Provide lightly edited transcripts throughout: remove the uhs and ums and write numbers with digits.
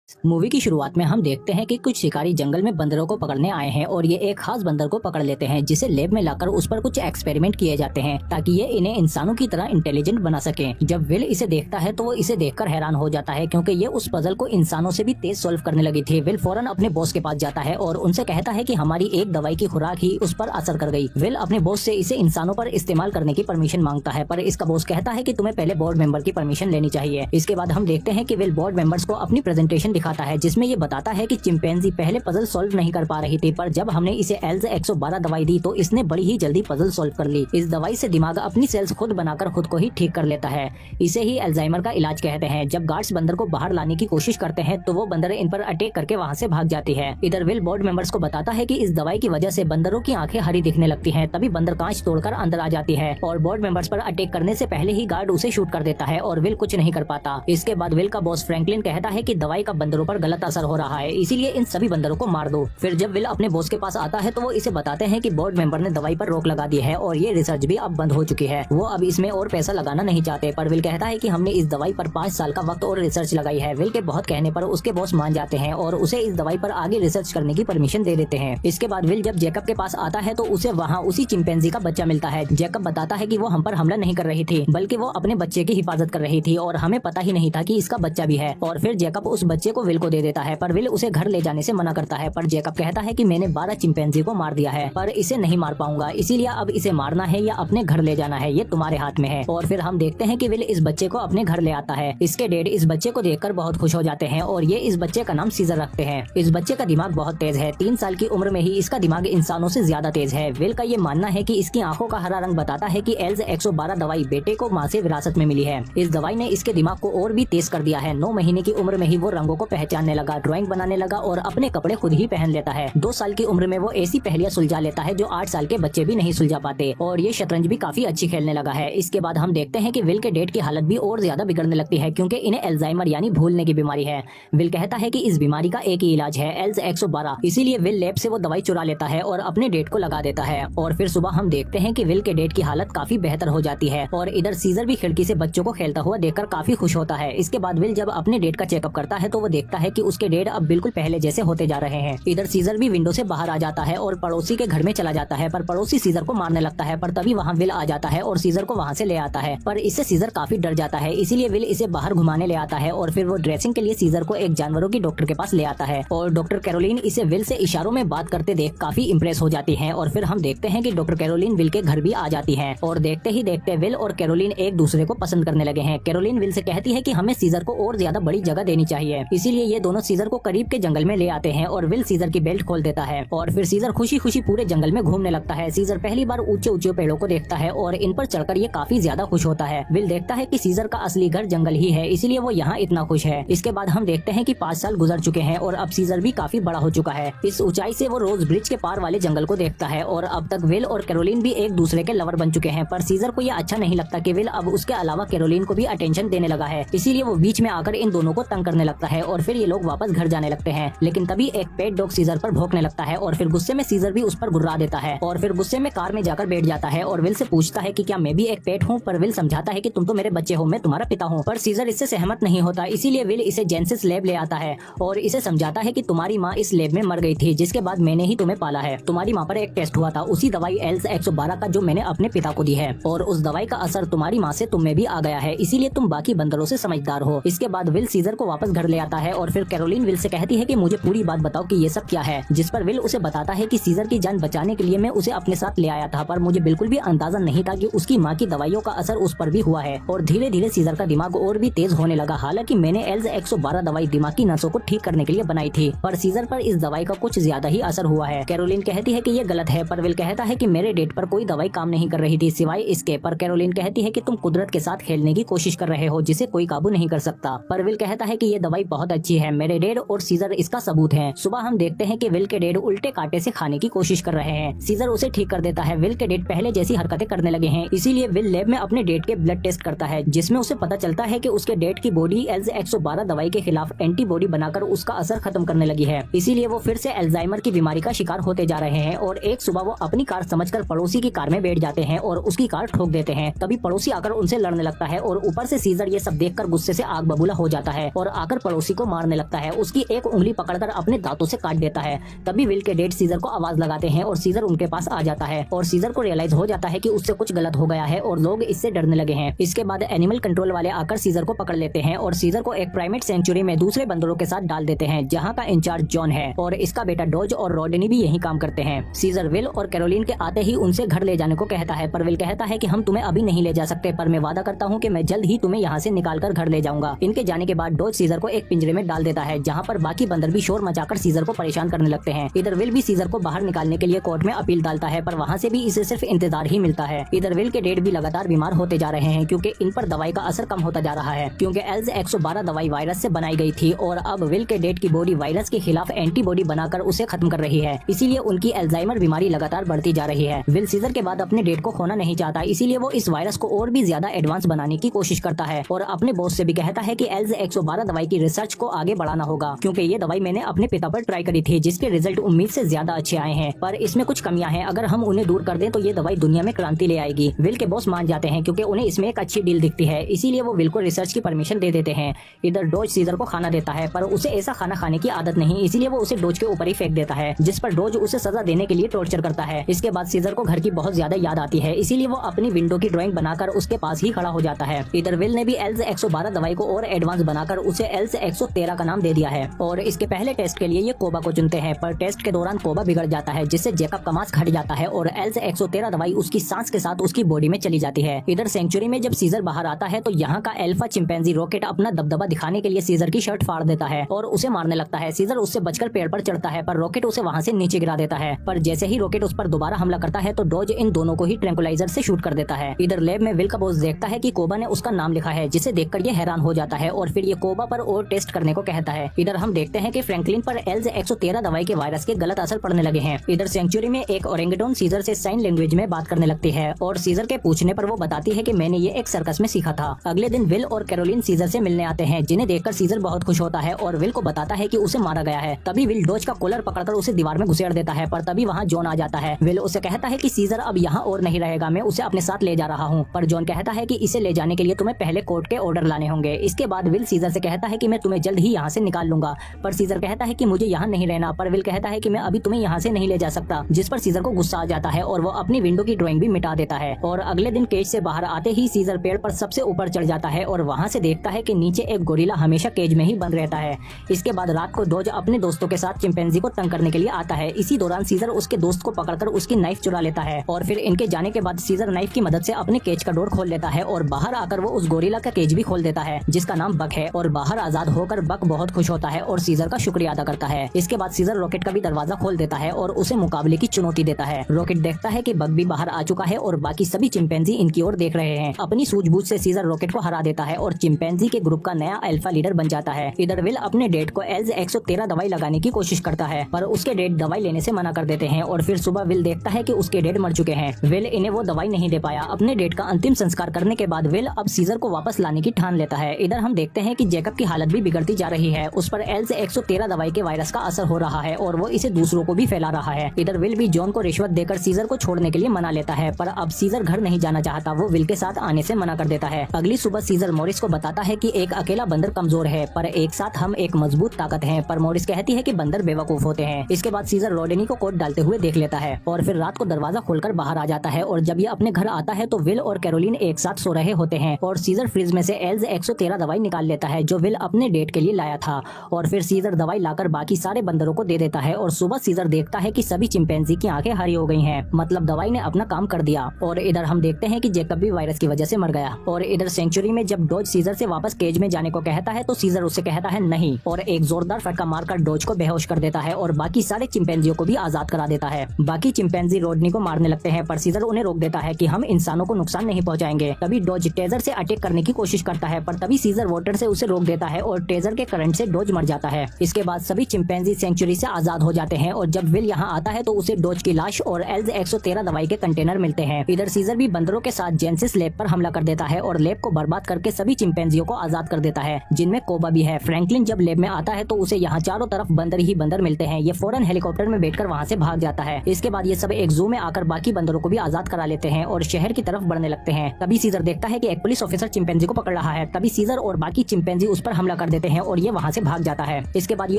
Movie की शुरुआत में हम देखते हैं कि कुछ शिकारी जंगल में बंदरों को पकड़ने आए हैं और ये एक खास बंदर को पकड़ लेते हैं जिसे लैब में लाकर उस पर कुछ एक्सपेरिमेंट किए जाते हैं ताकि ये इन्हें इंसानों की तरह इंटेलिजेंट बना सके। जब विल इसे देखता है तो वो इसे देखकर हैरान हो जाता है क्योंकि ये उस पजल को इंसानों से भी तेज सॉल्व करने लगी थी। विल फौरन अपने बॉस के पास जाता है और उनसे कहता है कि हमारी एक दवाई की खुराक ही उस पर असर कर गई। विल अपने बॉस से इसे इंसानों पर इस्तेमाल करने की परमिशन मांगता है पर इसका बॉस कहता है कि तुम्हें पहले बोर्ड मेंबर की परमिशन लेनी चाहिए। इसके बाद हम देखते हैं कि विल बोर्ड मेंबर्स को अपनी प्रेजेंटेशन दिखाता है जिसमें ये बताता है कि चिंपैंजी पहले पजल सॉल्व नहीं कर पा रही थी पर जब हमने इसे एल्ज 112 दवाई दी तो इसने बड़ी ही जल्दी पजल सॉल्व कर ली। इस दवाई से दिमाग अपनी सेल्स खुद बनाकर खुद को ही ठीक कर लेता है। इसे ही अल्जाइमर का इलाज कहते हैं। जब गार्ड्स बंदर को बाहर लाने की कोशिश करते हैं तो वो बंदर इन पर अटैक करके वहाँ से भाग जाती है। इधर विल बोर्ड मेंबर्स को बताता है कि इस दवाई की वजह से बंदरों की आंखें हरी दिखने लगती हैं। तभी बंदर कांच तोड़कर अंदर आ जाती है और बोर्ड मेंबर्स पर अटैक करने से पहले ही गार्ड उसे शूट कर देता है और विल कुछ नहीं कर पाता। इसके बाद विल का बॉस फ्रैंकलिन कहता है कि दवाई का बंदरों पर गलत असर हो रहा है, इसीलिए इन सभी बंदरों को मार दो। फिर जब विल अपने बॉस के पास आता है तो वो इसे बताते हैं कि बोर्ड मेंबर ने दवाई पर रोक लगा दी है और ये रिसर्च भी अब बंद हो चुकी है। वो अब इसमें और पैसा लगाना नहीं चाहते पर विल कहता है कि हमने इस दवाई पर 5 साल का वक्त और रिसर्च लगाई है। विल के बहुत कहने पर उसके बॉस मान जाते हैं और उसे इस दवाई पर आगे रिसर्च करने की परमिशन दे देते हैं। इसके बाद विल जब जैकब के पास आता है तो उसे वहाँ उसी चिंपैंजी का बच्चा मिलता है। जैकब बताता है कि वो हम पर हमला नहीं कर रही थी बल्कि वो अपने बच्चे की हिफाजत कर रही थी और हमें पता ही नहीं था कि इसका बच्चा भी है। और फिर जैकब उस बच्चे को विल को दे देता है पर विल उसे घर ले जाने से मना करता है। पर जैकब कहता है कि मैंने 12 चिंपैंजी को मार दिया है पर इसे नहीं मार पाऊंगा, इसीलिए अब इसे मारना है या अपने घर ले जाना है ये तुम्हारे हाथ में है। और फिर हम देखते हैं कि विल इस बच्चे को अपने घर ले आता है। इसके डैड इस बच्चे को देखकर बहुत खुश हो जाते हैं और ये इस बच्चे का नाम सीजर रखते हैं। इस बच्चे का दिमाग बहुत तेज है। 3 साल की उम्र में ही इसका दिमाग इंसानों से ज्यादा तेज है। विल का ये मानना है कि इसकी आंखों का हरा रंग बताता है कि एल्ज 112 दवाई बेटे को माँ से विरासत में मिली है। इस दवाई ने इसके दिमाग को और भी तेज कर दिया है। 9 महीने की उम्र में ही वो रंगों को पहचानने लगा, ड्राइंग बनाने लगा और अपने कपड़े खुद ही पहन लेता है। 2 साल की उम्र में वो ऐसी पहेलियां सुलझा लेता है जो 8 साल के बच्चे भी नहीं सुलझा पाते और ये शतरंज भी काफी अच्छी खेलने लगा है। इसके बाद हम देखते हैं कि विल के डैड की हालत भी और ज्यादा बिगड़ने लगती है क्योंकि इन्हें अल्जाइमर यानी भूलने की बीमारी है। विल कहता है कि इस बीमारी का एक ही इलाज है, एल्ज 112। इसीलिए विल लैब से वो दवाई चुरा लेता है और अपने डैड को लगा देता है। और फिर सुबह हम देखते हैं कि विल के डैड की हालत काफी बेहतर हो जाती है और इधर सीजर भी खिड़की से बच्चों को खेलता हुआ देखकर काफी खुश होता है। इसके बाद विल जब अपने डैड का चेकअप करता है तो वो देखता है कि उसके डैड अब बिल्कुल पहले जैसे होते जा रहे हैं। इधर सीजर भी विंडो से बाहर आ जाता है और पड़ोसी के घर में चला जाता है पर पड़ोसी सीजर को मारने लगता है। पर तभी वहाँ विल आ जाता है और सीजर को वहाँ से ले आता है पर इससे सीजर काफी डर जाता है, इसीलिए विल इसे बाहर घुमाने ले आता है और फिर वो ड्रेसिंग के लिए सीजर को एक जानवरों की डॉक्टर के पास ले आता है और डॉक्टर कैरोलिन इसे विल से इशारों में बात करते देख काफी इम्प्रेस हो जाती है। और फिर हम देखते हैं कि डॉक्टर कैरोलिन विल के घर भी आ जाती है और देखते ही देखते विल और कैरोलिन एक दूसरे को पसंद करने लगे हैं। कैरोलिन विल से कहती है कि हमें सीजर को और ज्यादा बड़ी जगह देनी चाहिए, इसीलिए ये दोनों सीजर को करीब के जंगल में ले आते हैं और विल सीजर की बेल्ट खोल देता है और फिर सीजर खुशी खुशी पूरे जंगल में घूमने लगता है। सीजर पहली बार ऊंचे ऊंचे पेड़ों को देखता है और इन पर चढ़कर ये काफी ज्यादा खुश होता है। विल देखता है कि सीजर का असली घर जंगल ही है, इसीलिए वो यहाँ इतना खुश है। इसके बाद हम देखते हैं कि 5 साल गुजर चुके हैं और अब सीजर भी काफी बड़ा हो चुका है। इस ऊंचाई से वो रोज ब्रिज के पार वाले जंगल को देखता है और अब तक विल और कैरोलिन भी एक दूसरे के लवर बन चुके हैं। पर सीजर को ये अच्छा नहीं लगता कि विल अब उसके अलावा कैरोलिन को भी अटेंशन देने लगा है, इसीलिए वो बीच में आकर इन दोनों को तंग करने लगता है और फिर ये लोग वापस घर जाने लगते हैं। लेकिन तभी एक पेट डॉग सीजर पर भौंकने लगता है और फिर गुस्से में सीजर भी उस पर गुर्रा देता है और फिर गुस्से में कार में जाकर बैठ जाता है और विल से पूछता है कि क्या मैं भी एक पेट हूँ। पर विल समझाता है कि तुम तो मेरे बच्चे हो, मैं तुम्हारा पिता हूँ। पर सीजर इससे सहमत नहीं होता, इसीलिए विल इसे जेनेसिस लैब ले आता है और इसे समझाता है कि तुम्हारी माँ इस लैब में मर गई थी जिसके बाद मैंने ही तुम्हें पाला है। तुम्हारी माँ पर एक टेस्ट हुआ था, उसी दवाई एल्स 112 का जो मैंने अपने पिता को दी है और उस दवाई का असर तुम्हारी माँ से तुम में भी आ गया है, इसीलिए तुम बाकी बंदरों से समझदार हो। इसके बाद विल सीजर को वापस घर ले आता है और फिर कैरोलिन विल से कहती है कि मुझे पूरी बात बताओ कि ये सब क्या है। जिस पर विल उसे बताता है कि सीजर की जान बचाने के लिए मैं उसे अपने साथ ले आया था पर मुझे बिल्कुल भी अंदाजा नहीं था कि उसकी माँ की दवाइयों का असर उस पर भी हुआ है और धीरे धीरे सीजर का दिमाग और भी तेज होने लगा। हालांकि मैंने एल्ज 112 दवाई दिमाग की नसों को ठीक करने के लिए बनाई थी पर सीजर पर इस दवाई का कुछ ज्यादा ही असर हुआ है। कैरोलिन कहती है कि ये गलत है पर विल कहता है कि मेरे डेट पर कोई दवाई काम नहीं कर रही थी सिवाय इसके। पर कैरोलिन कहती है कि तुम कुदरत के साथ खेलने की कोशिश कर रहे हो जिसे कोई काबू नहीं कर सकता। पर विल कहता है कि ये दवाई बहुत अच्छी है, मेरे डेड और सीजर इसका सबूत है। सुबह हम देखते हैं कि विल के डेड उल्टे कांटे से खाने की कोशिश कर रहे हैं। सीजर उसे ठीक कर देता है। विल के डेड पहले जैसी हरकतें करने लगे हैं, इसीलिए विल लैब में अपने डेड के ब्लड टेस्ट करता है जिसमें उसे पता चलता है कि उसके डेड की बॉडी एल्ज 112 दवाई के खिलाफ एंटीबॉडी बनाकर उसका असर खत्म करने लगी है, इसीलिए वो फिर से अल्जाइमर की बीमारी का शिकार होते जा रहे हैं। और एक सुबह वो अपनी कार समझकर पड़ोसी की कार में बैठ जाते हैं और उसकी कार ठोक देते हैं। तभी पड़ोसी आकर उनसे लड़ने लगता है और ऊपर से सीजर ये सब देखकर गुस्से से आग बबूला हो जाता है और आकर पड़ोसी उसी को मारने लगता है। उसकी एक उंगली पकड़कर अपने दांतों से काट देता है। तभी विल के डैड सीजर को आवाज लगाते हैं और सीजर उनके पास आ जाता है और सीजर को रियलाइज हो जाता है कि उससे कुछ गलत हो गया है और लोग इससे डरने लगे हैं। इसके बाद एनिमल कंट्रोल वाले आकर सीजर को पकड़ लेते हैं और सीजर को एक प्राइमेट सेंचुरी में दूसरे बंदरों के साथ डाल देते हैं, जहाँ का इंचार्ज जॉन है और इसका बेटा डॉज और रॉडनी भी यही काम करते हैं। सीजर विल और कैरोलिन के आते ही उनसे घर ले जाने को कहता है, पर विल कहता है कि हम तुम्हें अभी नहीं ले जा सकते, पर मैं वादा करता हूँ कि मैं जल्द ही तुम्हें यहाँ से निकाल कर घर ले जाऊंगा। इनके जाने के बाद डॉज सीजर को एक पिंजरे में डाल देता है, जहाँ पर बाकी बंदर भी शोर मचाकर सीजर को परेशान करने लगते हैं। इधर विल भी सीजर को बाहर निकालने के लिए कोर्ट में अपील डालता है, पर वहाँ से भी इसे सिर्फ इंतजार ही मिलता है। इधर विल के डैड भी लगातार बीमार होते जा रहे हैं क्योंकि इन पर दवाई का असर कम होता जा रहा है, क्योंकि एल्ज 112 दवाई वायरस से बनाई गई थी और अब विल के डैड की बॉडी वायरस के खिलाफ एंटीबॉडी बनाकर उसे खत्म कर रही है। इसीलिए उनकी अल्जाइमर बीमारी लगातार बढ़ती जा रही है। विल सीजर के बाद अपने डैड को खोना नहीं चाहता, इसीलिए वो इस वायरस को और भी ज्यादा एडवांस बनाने की कोशिश करता है और अपने बॉस से भी कहता है कि एल्ज 112 दवाई की रिसर्च को आगे बढ़ाना होगा, क्योंकि ये दवाई मैंने अपने पिता पर ट्राई करी थी जिसके रिजल्ट उम्मीद से ज्यादा अच्छे आए हैं, पर इसमें कुछ कमियां हैं। अगर हम उन्हें दूर कर दें तो ये दवाई दुनिया में क्रांति ले आएगी। विल के बॉस मान जाते हैं क्योंकि उन्हें इसमें एक अच्छी डील दिखती है, इसीलिए वो विल को रिसर्च की परमिशन दे देते हैं। इधर डॉज सीजर को खाना देता है, पर उसे ऐसा खाना खाने की आदत नहीं, इसीलिए वो उसे डॉज के ऊपर ही फेंक देता है, जिस पर डॉज उसे सजा देने के लिए टॉर्चर करता है। इसके बाद सीजर को घर की बहुत ज्यादा याद आती है, इसीलिए वो अपनी विंडो की ड्राइंग बनाकर उसके पास ही खड़ा हो जाता है। इधर विल ने भी एल्ज 112 दवाई को और एडवांस बनाकर उसे एल्ज 113 का नाम दे दिया है और इसके पहले टेस्ट के लिए ये कोबा को चुनते हैं, पर टेस्ट के दौरान कोबा बिगड़ जाता है, जिससे जेकब का मांस घट जाता है और एल्ज 113 दवाई उसकी सांस के साथ उसकी बॉडी में चली जाती है। इधर सेंचुरी में जब सीजर बाहर आता है तो यहाँ का अल्फा चिंपैंजी रॉकेट अपना दबदबा दिखाने के लिए सीजर की शर्ट फाड़ देता है और उसे मारने लगता है। सीजर उससे बचकर पेड़ पर चढ़ता है, पर रॉकेट उसे वहाँ से नीचे गिरा देता है, पर जैसे ही रॉकेट उस पर दोबारा हमला करता है तो डॉज इन दोनों को ही ट्रैंकुलाइजर से शूट कर देता है। इधर लैब में विल का बॉस देखता है कि कोबा ने उसका नाम लिखा है, जिसे देखकर ये हैरान हो जाता है और फिर ये कोबा पर और टेस्ट करने को कहता है। इधर हम देखते हैं कि फ्रैंकलिन पर एल्ज 113 दवाई के वायरस के गलत असर पड़ने लगे हैं। इधर सेंचुरी में एक ओरेंगेटॉन सीजर से साइन लैंग्वेज में बात करने लगती है और सीजर के पूछने पर वो बताती है कि मैंने ये एक सर्कस में सीखा था। अगले दिन विल और कैरोलिन सीजर से मिलने आते हैं, जिन्हें देखकर सीजर बहुत खुश होता है और विल को बताता है कि उसे मारा गया है। तभी विल डॉज का कॉलर पकड़कर उसे दीवार में घुसेड़ देता है, पर तभी वहाँ जॉन आ जाता है। विल उसे कहता है कि सीजर अब यहाँ और नहीं रहेगा, मैं उसे अपने साथ ले जा रहा हूँ, पर जॉन कहता है कि इसे ले जाने के लिए तुम्हें पहले कोर्ट के ऑर्डर लाने होंगे। इसके बाद विल सीजर से कहता है कि मैं तुम्हें जल्द ही यहाँ से निकाल लूंगा, पर सीजर कहता है कि मुझे यहाँ नहीं रहना, पर विल कहता है कि मैं अभी तुम्हें यहाँ से नहीं ले जा सकता, जिस पर सीजर को गुस्सा आ जाता है और वो अपनी विंडो की ड्राइंग भी मिटा देता है। और अगले दिन केज से बाहर आते ही सीजर पेड़ पर सबसे ऊपर चढ़ जाता है और वहाँ से देखता है कि नीचे एक गोरिल्ला हमेशा केज में ही बंद रहता है। इसके बाद रात को डॉज अपने दोस्तों के साथ चिंपैंजी को तंग करने के लिए आता है। इसी दौरान सीजर उसके दोस्त को पकड़कर उसकी नाइफ चुरा लेता है और फिर इनके जाने के बाद सीजर नाइफ की मदद से अपने केज का डोर खोल लेता है और बाहर आकर वो उस गोरिल्ला का केज भी खोल देता है, जिसका नाम बक है। और बाहर आजाद होकर बक बहुत खुश होता है और सीजर का शुक्रिया अदा करता है। इसके बाद सीजर रॉकेट का भी दरवाजा खोल देता है और उसे मुकाबले की चुनौती देता है। रॉकेट देखता है कि बक भी बाहर आ चुका है और बाकी सभी चिंपैंजी इनकी ओर देख रहे हैं। अपनी सूझबूझ से सीजर रॉकेट को हरा देता है और चिंपैंजी के ग्रुप का नया अल्फा लीडर बन जाता है। इधर विल अपने डेड को एल्ज 113 दवाई लगाने की कोशिश करता है, पर उसके डेड दवाई लेने से मना कर देते हैं और फिर सुबह विल देखता है कि उसके डेड मर चुके हैं। विल इन्हें वो दवाई नहीं दे पाया। अपने डेड का अंतिम संस्कार करने के बाद विल अब सीजर को वापस लाने की ठान लेता है। इधर हम देखते हैं कि जेकब की हालत भी बिगड़ती जा रही है। उस पर एल्ज 113 दवाई के वायरस का असर हो रहा है और वो इसे दूसरों को भी फैला रहा है। इधर विल भी जॉन को रिश्वत देकर सीजर को छोड़ने के लिए मना लेता है, पर अब सीजर घर नहीं जाना चाहता। वो विल के साथ आने से मना कर देता है। अगली सुबह सीजर मॉरिस को बताता है कि एक अकेला बंदर कमजोर है, पर एक साथ हम एक मजबूत ताकत हैं। पर मॉरिस कहती है कि बंदर बेवकूफ होते हैं। इसके बाद सीजर रॉडनी को कोट डालते हुए देख लेता है और फिर रात को दरवाजा खोलकर बाहर आ जाता है और जब ये अपने घर आता है तो विल और कैरोलिन एक साथ सो रहे होते हैं और सीजर फ्रिज में से एल्ज 113 दवाई निकाल लेता है जो विल अपने डेट के लिए लाया था और फिर सीजर दवाई लाकर बाकी सारे बंदरों को दे देता है और सुबह सीजर देखता है कि सभी चिंपैंजी की आंखें हरी हो गई हैं, मतलब दवाई ने अपना काम कर दिया। और इधर हम देखते हैं कि जेकब भी वायरस की वजह से मर गया। और इधर सेंचुरी में जब डॉज सीजर से वापस केज में जाने को कहता है तो सीजर उससे कहता है नहीं और एक जोरदार फटका मारकर डॉज को बेहोश कर देता है और बाकी सारे चिंपैंजियों को भी आजाद करा देता है। बाकी चिंपैंजी रॉडनी को मारने लगते हैं, पर सीजर उन्हें रोक देता है कि हम इंसानों को नुकसान नहीं पहुंचाएंगे। तभी डॉज टेजर से अटैक करने की कोशिश करता है, पर तभी सीजर वाटर से उसे रोक देता है और टेजर के करंट से डॉज मर जाता है। इसके बाद सभी चिंपैंजी सेंचुरी से आजाद हो जाते हैं और जब विल यहाँ आता है तो उसे डॉज की लाश और एल्ज 113 दवाई के कंटेनर मिलते हैं। इधर सीजर भी बंदरों के साथ जेनेसिस लैब पर हमला कर देता है और लैब को बर्बाद करके सभी चिंपैंजियों को आजाद कर देता है, जिनमें कोबा भी है। फ्रैंकलिन जब लैब में आता है तो उसे यहाँ चारों तरफ बंदर ही बंदर मिलते हैं। ये फौरन हेलीकॉप्टर में बैठकर वहाँ से भाग जाता है। इसके बाद ये सब एक जू में आकर बाकी बंदरों को भी आजाद करा लेते हैं और शहर की तरफ बढ़ने लगते हैं। तभी सीजर देखता है कि एक पुलिस ऑफिसर चिंपैंजी को पकड़ रहा है। तभी सीजर और बाकी चिंपैंजी उस पर हमला कर देते देते हैं और ये वहाँ से भाग जाता है। इसके बाद ये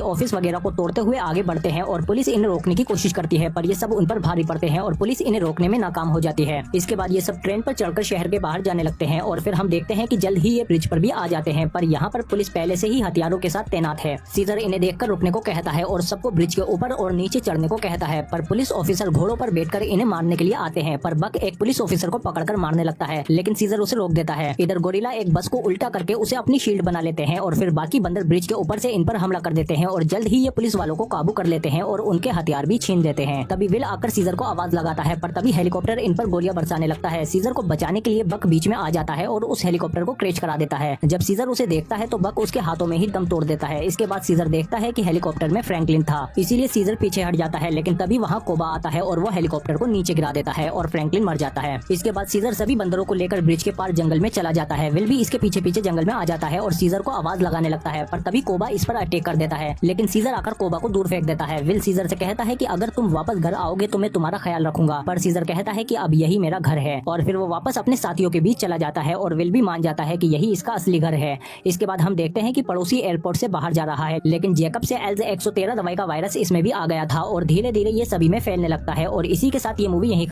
ऑफिस वगैरह को तोड़ते हुए आगे बढ़ते हैं और पुलिस इन्हें रोकने की कोशिश करती है, पर ये सब उन पर भारी पड़ते हैं और पुलिस इन्हें रोकने में नाकाम हो जाती है। इसके बाद ये सब ट्रेन पर चढ़कर शहर के बाहर जाने लगते हैं और फिर हम देखते हैं कि जल्द ही ये ब्रिज पर भी आ जाते हैं, पर यहाँ पर पुलिस पहले से ही हथियारों के साथ तैनात है। सीजर इन्हें देखकर रुकने को कहता है और सबको ब्रिज के ऊपर और नीचे चढ़ने को कहता है, पर पुलिस ऑफिसर घोड़ों पर बैठकर इन्हें मारने के लिए आते हैं। पर बक एक पुलिस ऑफिसर को पकड़कर मारने लगता है, लेकिन सीजर उसे रोक देता है। इधर गोरिल्ला एक बस को उल्टा करके उसे अपनी शील्ड बना लेते हैं और फिर बाकी बंदर ब्रिज के ऊपर से इन पर हमला कर देते हैं और जल्द ही ये पुलिस वालों को काबू कर लेते हैं और उनके हथियार भी छीन देते हैं। तभी विल आकर सीजर को आवाज लगाता है, पर तभी हेलीकॉप्टर इन पर गोलियां बरसाने लगता है। सीजर को बचाने के लिए बक बीच में आ जाता है और उस हेलीकॉप्टर को क्रैश करा देता है। जब सीजर उसे देखता है तो बक उसके हाथों में ही दम तोड़ देता है। इसके बाद सीजर देखता है कि हेलीकॉप्टर में फ्रैंकलिन था, इसीलिए सीजर पीछे हट जाता है, लेकिन तभी वहाँ कोबा आता है और वो हेलीकॉप्टर को नीचे गिरा देता है और फ्रैंकलिन मर जाता है। इसके बाद सीजर सभी बंदरों को लेकर ब्रिज के पार जंगल में चला जाता है। विल भी इसके पीछे पीछे जंगल में आ जाता है और सीजर को आवाज लगाने लगता है, पर तभी कोबा इस पर अटैक कर देता है, लेकिन सीजर आकर कोबा को दूर फेंक देता है। विल सीजर से कहता है कि अगर तुम वापस घर आओगे तो मैं तुम्हारा ख्याल रखूंगा, पर सीजर कहता है कि अब यही मेरा घर है और फिर वो वापस अपने साथियों के बीच चला जाता है और विल भी मान जाता है कि यही इसका असली घर है। इसके बाद हम देखते हैं कि पड़ोसी एयरपोर्ट से बाहर जा रहा है, लेकिन जेकब से एल्ज 113 दवाई का वायरस इसमें भी आ गया था और धीरे धीरे ये सभी में फैलने लगता है। और इसी के साथ ये मूवी यहीं